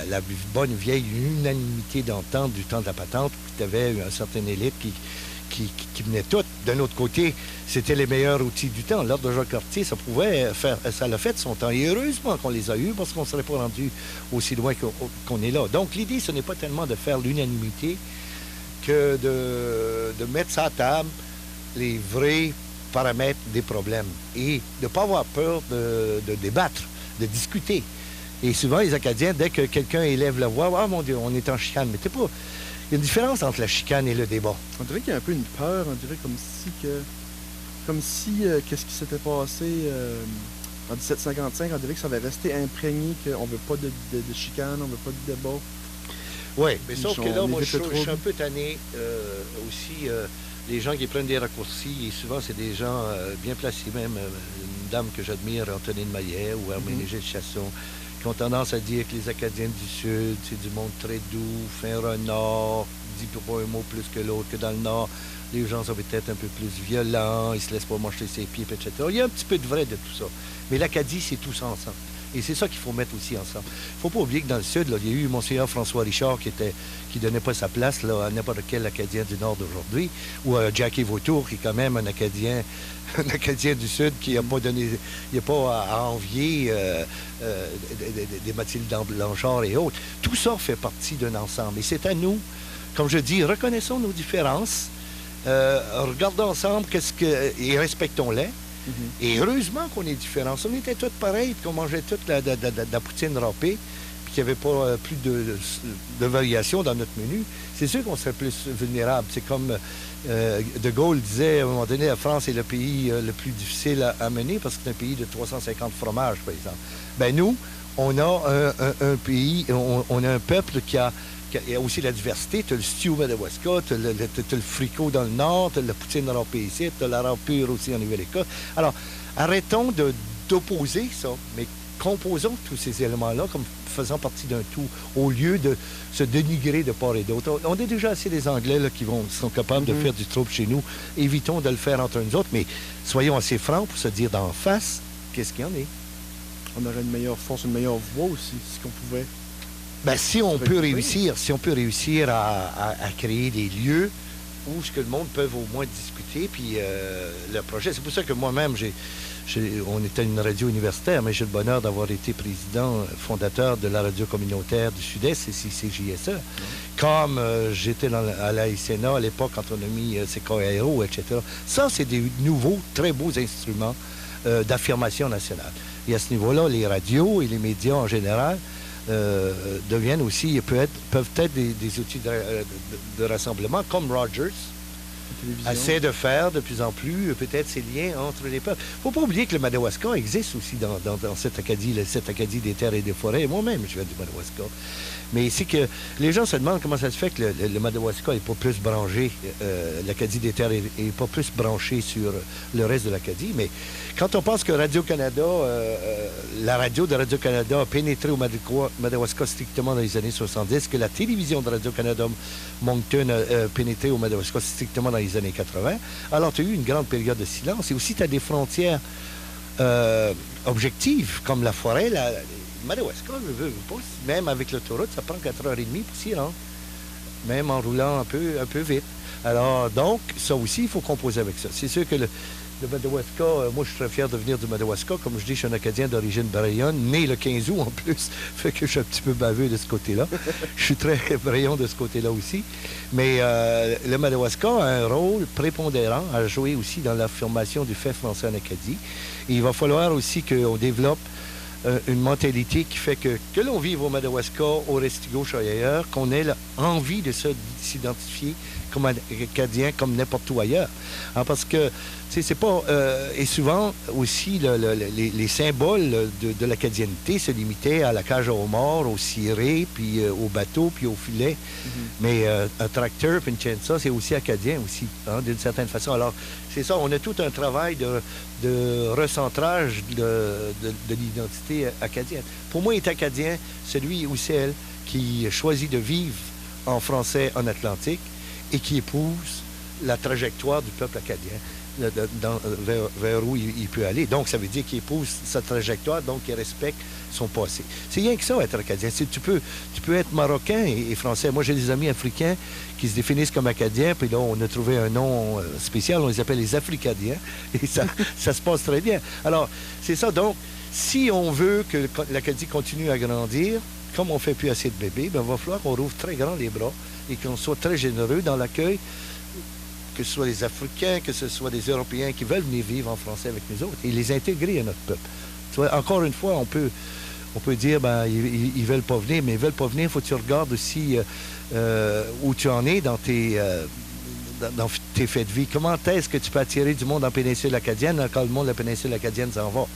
la bonne vieille unanimité d'entente du temps de la patente, où tu avais une certaine élite qui menait tout. D'un autre côté, c'était les meilleurs outils du temps. L'ordre de Jacques-Cartier, ça l'a fait de son temps. Et heureusement qu'on les a eus, parce qu'on ne serait pas rendu aussi loin qu'on est là. Donc, l'idée, ce n'est pas tellement de faire l'unanimité que de mettre sur la table les vrais paramètres des problèmes et de ne pas avoir peur de débattre, de discuter. Et souvent, les Acadiens, dès que quelqu'un élève la voix, « Ah, mon Dieu, on est en chicane. » Mais t'es pas... Il y a une différence entre la chicane et le débat. On dirait qu'il y a un peu une peur, on dirait comme si qu'est-ce qui s'était passé en 1755, on dirait que ça avait resté imprégné qu'on ne veut pas de chicane, on ne veut pas de débat. Oui, mais sauf que là, moi, je suis un peu tanné aussi. Les gens qui prennent des raccourcis, et souvent, c'est des gens bien placés, même une dame que j'admire, Antonine Maillet ou Herménégilde Chasson, qui ont tendance à dire que les Acadiens du Sud, c'est du monde très doux, fin renard, dit pas un mot plus que l'autre, que dans le Nord, les gens sont peut-être un peu plus violents, ils ne se laissent pas manger ses pieds, etc. Il y a un petit peu de vrai de tout ça. Mais l'Acadie, c'est tout ça ensemble. Et c'est ça qu'il faut mettre aussi ensemble. Il ne faut pas oublier que dans le Sud, là, il y a eu Monseigneur François Richard qui donnait pas sa place là, à n'importe quel Acadien du Nord d'aujourd'hui, ou à Jackie Vautour, qui est quand même un Acadien du Sud qui n'a pas donné, il n'a pas à envier des Mathilde Blanchard et autres. Tout ça fait partie d'un ensemble. Et c'est à nous, comme je dis, reconnaissons nos différences, regardons ensemble et respectons-les. Et heureusement qu'on est différents. Si on était tous pareils, qu'on mangeait toute la poutine râpée, puis qu'il n'y avait pas plus de variation dans notre menu, c'est sûr qu'on serait plus vulnérable. C'est comme De Gaulle disait, à un moment donné, la France est le pays le plus difficile à mener parce que c'est un pays de 350 fromages, par exemple. Ben nous, on a un pays, on a un peuple qui a aussi la diversité. Tu as le stew Madawaska, tu as le fricot dans le Nord, tu as la poutine râpée ici, tu as la râpe pure aussi en Nouvelle-Écosse. Alors, arrêtons d'opposer ça, mais composons tous ces éléments-là comme faisant partie d'un tout, au lieu de se dénigrer de part et d'autre. On est déjà assez des Anglais là, qui sont capables de faire du trouble chez nous. Évitons de le faire entre nous autres, mais soyons assez francs pour se dire d'en face qu'est-ce qu'il y en est. On aurait une meilleure force, une meilleure voix aussi, si on pouvait. Ben, si on peut réussir à créer des lieux où ce que le monde peut au moins discuter, puis le projet, c'est pour ça que moi-même, on était une radio universitaire, mais j'ai le bonheur d'avoir été président fondateur de la radio communautaire du Sud-Est, CJSE, comme j'étais à la SNA à l'époque quand on a mis CKRO, etc. Ça, c'est des nouveaux, très beaux instruments d'affirmation nationale. Et à ce niveau-là, les radios et les médias en général deviennent aussi, peuvent être des outils de rassemblement, comme Rogers essaie de faire de plus en plus, peut-être ces liens entre les peuples. Il ne faut pas oublier que le Madawaska existe aussi dans cette Acadie des terres et des forêts. Moi-même, je viens du Madawaska. Mais c'est que les gens se demandent comment ça se fait que le Madawaska n'est pas plus branché, l'Acadie des terres n'est pas plus branchée sur le reste de l'Acadie. Mais quand on pense que Radio-Canada, la radio de Radio-Canada a pénétré au Madawaska strictement dans les années 70, que la télévision de Radio-Canada Moncton a pénétré au Madawaska strictement dans les années 80, alors tu as eu une grande période de silence. Et aussi, tu as des frontières objectives, comme la forêt, Madawaska, même avec l'autoroute, ça prend 4h30 pour s'y rendre, même en roulant un peu vite. Alors, donc, ça aussi, il faut composer avec ça. C'est sûr que le Madawaska, moi, je suis très fier de venir du Madawaska. Comme je dis, je suis un Acadien d'origine barayonne, né le 15 août en plus, fait que je suis un petit peu baveux de ce côté-là. Je suis très barayon de ce côté-là aussi. Mais le Madawaska a un rôle prépondérant à jouer aussi dans l'affirmation du fait français en Acadie. Et il va falloir aussi qu'on développe une mentalité qui fait que l'on vive au Madawaska, au Restigouche, ailleurs, qu'on ait envie de s'identifier comme Acadien, comme n'importe où ailleurs. Alors, parce que, tu sais, c'est pas... et souvent, aussi, les symboles de l'acadienneté se limitaient à la cage aux morts, au ciré, puis au bateau, puis au filet. Mais un tracteur, puis une chainsaw, c'est aussi acadien, aussi, hein, d'une certaine façon. Alors, c'est ça, on a tout un travail de recentrage de l'identité acadienne. Pour moi, est acadien celui ou celle qui choisit de vivre en français en Atlantique et qui épouse la trajectoire du peuple acadien. vers où il peut aller. Donc, ça veut dire qu'il épouse sa trajectoire, donc il respecte son passé. C'est rien que ça, être Acadien. Tu peux être Marocain et Français. Moi, j'ai des amis africains qui se définissent comme Acadiens, puis là, on a trouvé un nom spécial, on les appelle les Africadiens, et ça se passe très bien. Alors, c'est ça. Donc, si on veut que l'Acadie continue à grandir, comme on ne fait plus assez de bébés, ben, il va falloir qu'on rouvre très grand les bras et qu'on soit très généreux dans l'accueil, que ce soit les Africains, que ce soit des Européens qui veulent venir vivre en français avec nous autres et les intégrer à notre peuple. Tu vois, encore une fois, on peut dire, ben, ils veulent pas venir, mais ils veulent pas venir, il faut que tu regardes aussi où tu en es dans tes faits de vie. Comment est-ce que tu peux attirer du monde en péninsule acadienne quand le monde de la péninsule acadienne s'en va?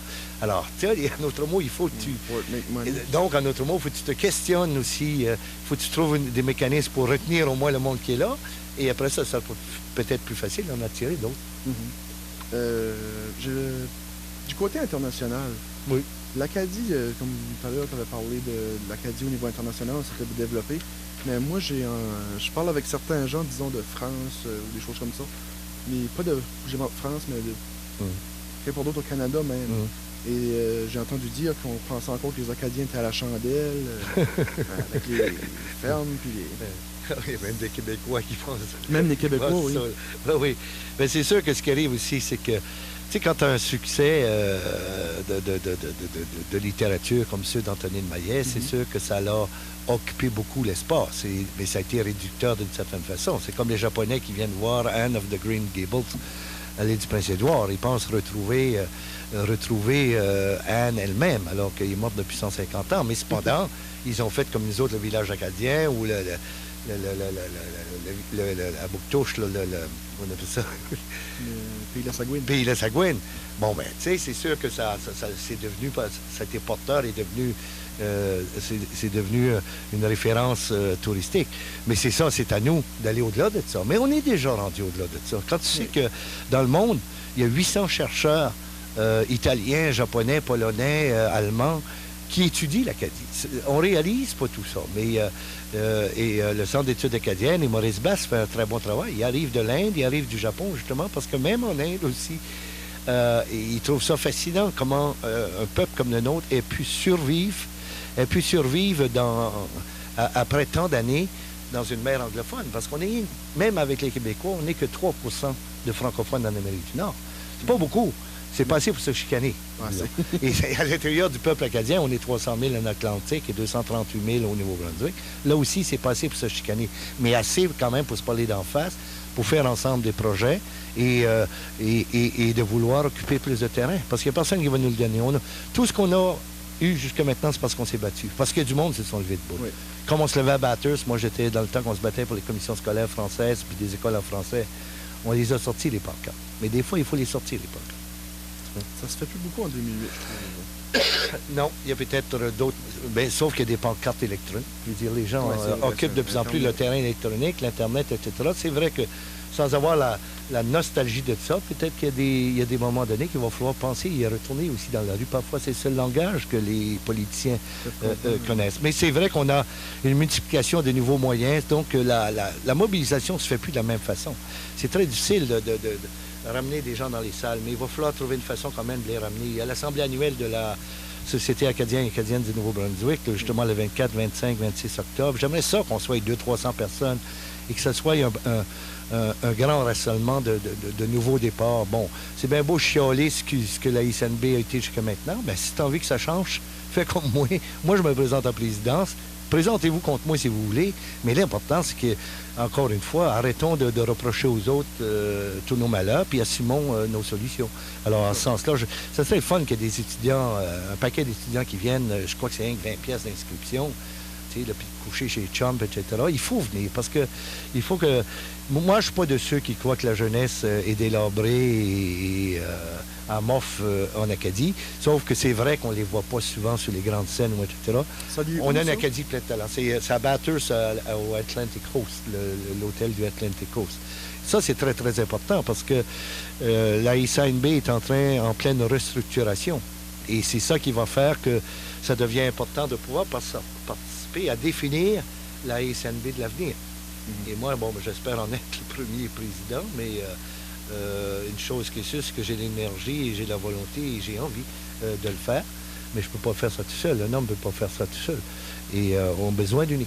Alors, tu sais, en autre mot, il faut que tu... Donc, en autre mot, il faut que tu te questionnes aussi. Il faut que tu trouves des mécanismes pour retenir au moins le monde qui est là. Et après ça, ça peut être plus facile d'en attirer d'autres. Du côté international, oui. L'Acadie, comme tout à l'heure, tu avais parlé de l'Acadie au niveau international, ça serait développé. Mais moi, je parle avec certains gens, disons, de France ou des choses comme ça. Mais pas de France, mais de pour d'autres au Canada même. Et j'ai entendu dire qu'on pensait encore que les Acadiens étaient à la chandelle, avec les fermes, puis les... même des Québécois qui pensent... Même des Québécois, oui. Oui. Mais c'est sûr que ce qui arrive aussi, c'est que, tu sais, quand tu as un succès de littérature comme ceux d'Anthony de Maillet, c'est sûr que ça l'a occupé beaucoup l'espace. Mais ça a été réducteur d'une certaine façon. C'est comme les Japonais qui viennent voir Anne of the Green Gables à l'île du Prince-Édouard. Ils pensent retrouver Anne elle-même, alors qu'elle est morte depuis 150 ans. Mais cependant, ils ont fait comme nous autres le village acadien ou la Bouctouche, on appelle ça. Pays de la Sagouine. Pays de la Sagouine. Bon, ben, tu sais, c'est sûr que ça c'est devenu, ça a été porteur et c'est devenu une référence touristique. Mais c'est ça, c'est à nous d'aller au-delà de ça. Mais on est déjà rendu au-delà de ça. Quand tu sais que dans le monde, il y a 800 chercheurs italiens, japonais, polonais, allemands, qui étudient l'Acadie. On réalise pas tout ça, mais le Centre d'études acadiennes et Maurice Basse fait un très bon travail. Il arrive de l'Inde, il arrive du Japon, justement, parce que même en Inde aussi, ils trouvent ça fascinant comment un peuple comme le nôtre ait pu survivre après tant d'années dans une mer anglophone. Parce qu'on est, même avec les Québécois, on n'est que 3 % de francophones en Amérique du Nord. C'est pas beaucoup. C'est pas assez pour se chicaner. Et à l'intérieur du peuple acadien, on est 300 000 en Atlantique et 238 000 au Nouveau-Brunswick. Là aussi, c'est pas assez pour se chicaner. Mais assez quand même pour se parler d'en face, pour faire ensemble des projets et de vouloir occuper plus de terrain. Parce qu'il n'y a personne qui va nous le donner. Tout ce qu'on a eu jusqu'à maintenant, c'est parce qu'on s'est battu. Parce qu'il y a du monde qui se sont levés debout. Oui. Comme on se levait à Bathurst, moi j'étais dans le temps qu'on se battait pour les commissions scolaires françaises puis des écoles en français, on les a sortis les pancartes. Mais des fois, il faut les sortir les pancartes. Ça se fait plus beaucoup en 2008, je trouve. Non, il y a peut-être d'autres... Ben, sauf qu'il y a des pancartes électroniques. Je veux dire, les gens occupent de plus en plus le terrain électronique, l'Internet, etc. C'est vrai que, sans avoir la nostalgie de ça, peut-être qu'il y a des moments donnés qu'il va falloir penser et retourner aussi dans la rue. Parfois, c'est le seul langage que les politiciens connaissent. Mais c'est vrai qu'on a une multiplication de nouveaux moyens, donc la mobilisation ne se fait plus de la même façon. C'est très difficile de ramener des gens dans les salles, mais il va falloir trouver une façon quand même de les ramener. Il y a l'Assemblée annuelle de la Société acadienne et acadienne du Nouveau-Brunswick, justement le 24, 25, 26 octobre. J'aimerais ça qu'on soit 200-300 personnes et que ce soit un grand rassemblement de nouveaux départs. Bon, c'est bien beau chialer ce que la SNB a été jusqu'à maintenant. Ben, si tu as envie que ça change, fais comme moi. Moi, je me présente en présidence. Présentez-vous contre moi si vous voulez, mais l'important, c'est que, encore une fois, arrêtons de reprocher aux autres tous nos malheurs, puis assumons nos solutions. Alors, en ce sens-là, ça serait fun qu'il y ait des étudiants, un paquet d'étudiants qui viennent, je crois que c'est 20 pièces d'inscription, tu sais, le coucher chez Chump, etc. Il faut venir, parce que il faut que... Moi, je ne suis pas de ceux qui croient que la jeunesse est délabrée et amorphe en Acadie, sauf que c'est vrai qu'on ne les voit pas souvent sur les grandes scènes, etc. On a une Acadie plein de talent. C'est à Bathurst au Atlantic Coast, l'hôtel du Atlantic Coast. Ça, c'est très, très important parce que la SNB est en pleine restructuration. Et c'est ça qui va faire que ça devient important de pouvoir participer à définir la SNB de l'avenir. Et moi, bon, j'espère en être le premier président, mais Une chose qui est sûre, c'est que j'ai l'énergie et j'ai la volonté et j'ai envie de le faire, mais je ne peux pas faire ça tout seul. Un homme ne peut pas faire ça tout seul. Et on a besoin d'une